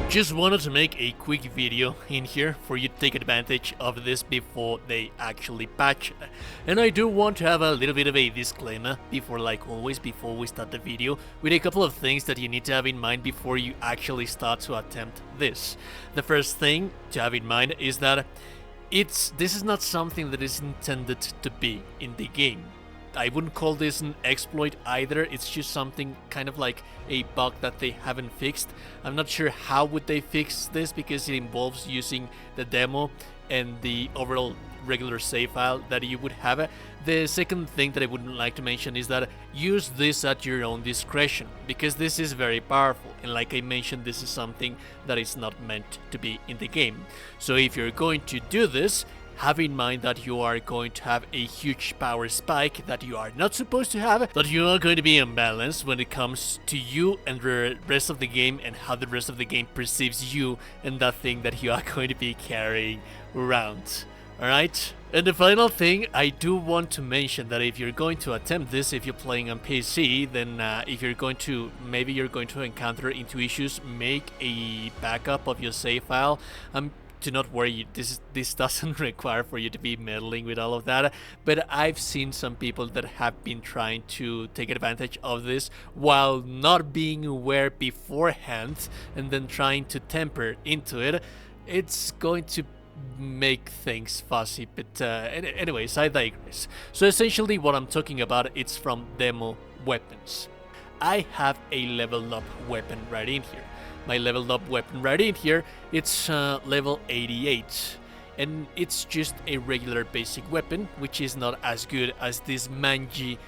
Just wanted to make a quick video in here for you to take advantage of this before they actually patch it. And I do want to have a little bit of a disclaimer before, like always, before we start the video, with a couple of things that you need to have in mind before you actually start to attempt this. The first thing to have in mind is that this is not something that is intended to be in the game. I wouldn't call this an exploit either, it's just something kind of like a bug that they haven't fixed. I'm not sure how would they fix this because it involves using the demo and the overall regular save file that you would have. The second thing that I would like to mention is that use this at your own discretion, because this is very powerful, and like I mentioned, this is something that is not meant to be in the game. So if you're going to do this, have in mind that you are going to have a huge power spike that you are not supposed to have, that you are going to be unbalanced when it comes to you and the rest of the game and how the rest of the game perceives you and that thing that you are going to be carrying around. Alright? And the final thing, I do want to mention that if you're going to attempt this, if you're playing on PC, then if you're going to, maybe you're going to encounter into issues, make a backup of your save file. Do not worry, this doesn't require for you to be meddling with all of that, but I've seen some people that have been trying to take advantage of this while not being aware beforehand and then trying to temper into it. It's going to make things fuzzy, but anyways, I digress. So essentially what I'm talking about, it's from demo weapons. I have a leveled up weapon right in here. My leveled up weapon right in here, it's level 88, and it's just a regular basic weapon, which is not as good as this mangy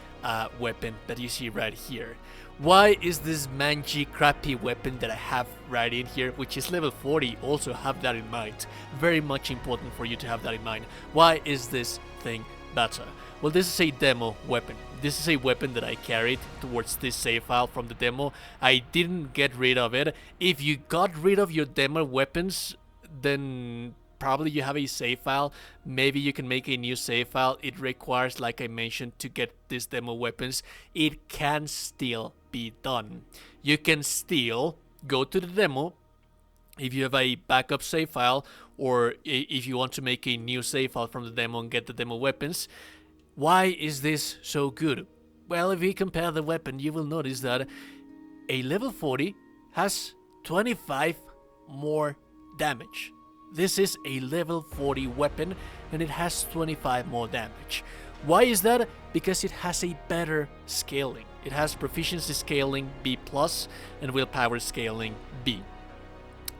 weapon that you see right here. Why is this mangy crappy weapon that I have right in here, which is level 40, also have that in mind? Very much important for you to have that in mind. Why is this thing better? Well, this is a demo weapon. This is a weapon that I carried towards this save file from the demo. I didn't get rid of it. If you got rid of your demo weapons, then probably you have a save file. Maybe you can make a new save file. It requires, like I mentioned, to get these demo weapons. It can still be done. You can still go to the demo if you have a backup save file, or if you want to make a new save file from the demo and get the demo weapons. Why is this so good? Well, if we compare the weapon, you will notice that a level 40 has 25 more damage. This is a level 40 weapon and it has 25 more damage. Why is that? Because it has a better scaling. It has proficiency scaling B+, and willpower scaling B.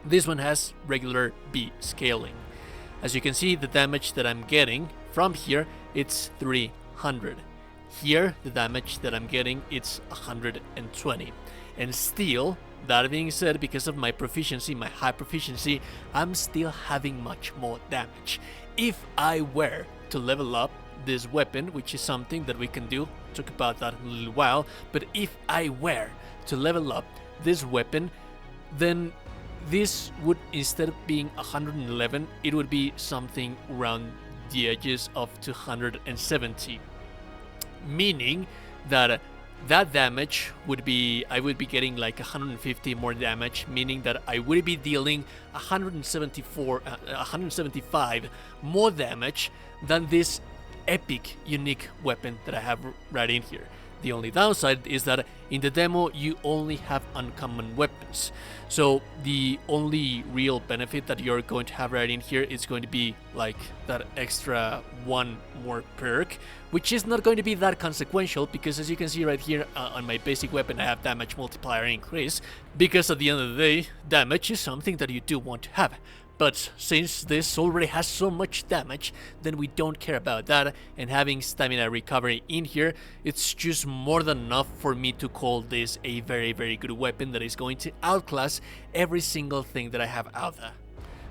This one has regular B scaling. As you can see, the damage that I'm getting from here, it's 300. Here, the damage that I'm getting, it's 120. And still, that being said, because of my proficiency, my high proficiency, I'm still having much more damage. If I were to level up this weapon, which is something that we can do, talk about that in a little while, but if I were to level up this weapon, then this would, instead of being 111, it would be something around the edges of 270, meaning that that damage would be, I would be getting like 150 more damage, meaning that I would be dealing 175 more damage than this epic unique weapon that I have right in here. The only downside is that in the demo you only have uncommon weapons. So the only real benefit that you're going to have right in here is going to be like that extra one more perk, which is not going to be that consequential because, as you can see right here on my basic weapon, I have damage multiplier increase, because at the end of the day, damage is something that you do want to have. But since this already has so much damage, then we don't care about that, and having stamina recovery in here, it's just more than enough for me to call this a very, very good weapon that is going to outclass every single thing that I have out there.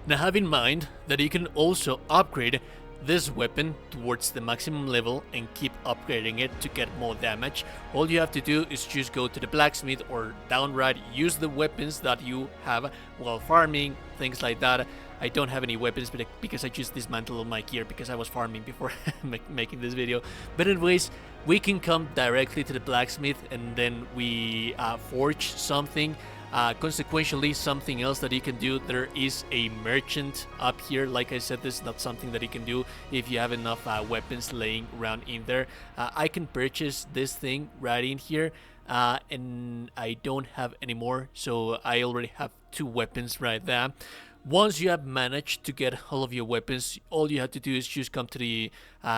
Now have in mind that you can also upgrade this weapon towards the maximum level and keep upgrading it to get more damage, all you have to do is just go to the blacksmith or downright use the weapons that you have while farming, things like that. I don't have any weapons because I just dismantled all my gear because I was farming before making this video. But anyways, we can come directly to the blacksmith and then we forge something. Consequentially, something else that you can do, there is a merchant up here. Like I said, this is not something that you can do if you have enough weapons laying around in there. I can purchase this thing right in here, and I don't have any more, so I already have 2 weapons right there. Once you have managed to get all of your weapons, all you have to do is just come to the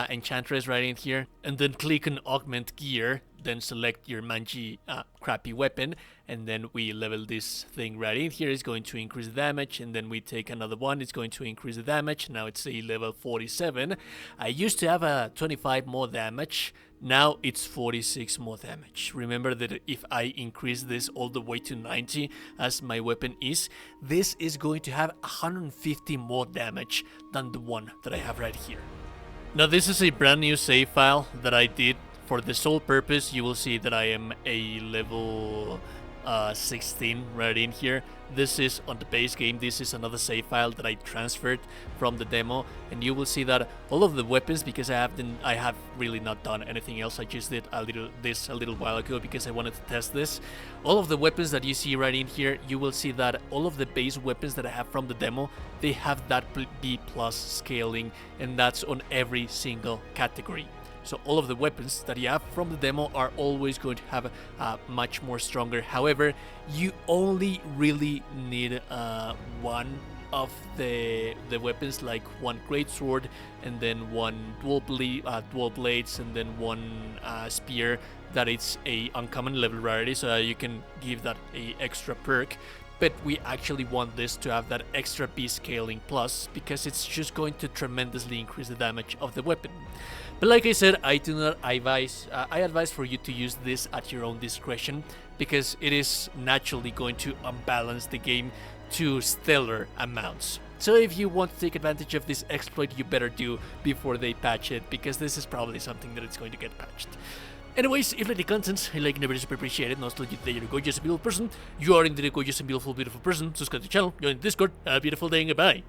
enchantress right in here and then click on augment gear, then select your mangy crappy weapon, and then we level this thing right in here. It's going to increase the damage, and then we take another one, it's going to increase the damage. Now it's a level 47. I used to have a 25 more damage. Now it's 46 more damage. Remember that if I increase this all the way to 90 as my weapon is, this is going to have 150 more damage than the one that I have right here. Now this is a brand new save file that I did for the sole purpose. You will see that I am a level 16 right in here. This is on the base game. This is another save file that I transferred from the demo, and you will see that all of the weapons, because I have really not done anything else. I just did a little while ago because I wanted to test this. All of the weapons that you see right in here, you will see that all of the base weapons that I have from the demo, they have that B+ scaling, and that's on every single category. So all of the weapons that you have from the demo are always going to have much more stronger. However, you only really need one of the weapons, like one greatsword, and then one dual blades, and then one spear that it's a uncommon level rarity, so you can give that a extra perk. But we actually want this to have that extra B scaling plus, because it's just going to tremendously increase the damage of the weapon. But like I said, I do not advise, I advise for you to use this at your own discretion, because it is naturally going to unbalance the game to stellar amounts. So if you want to take advantage of this exploit, you better do before they patch it, because this is probably something that it's going to get patched. Anyways, if you like the content, like never super appreciate it. And also, that you're a gorgeous and beautiful person. You are indeed a gorgeous and beautiful person. Subscribe to the channel, join the Discord. Have a beautiful day and goodbye.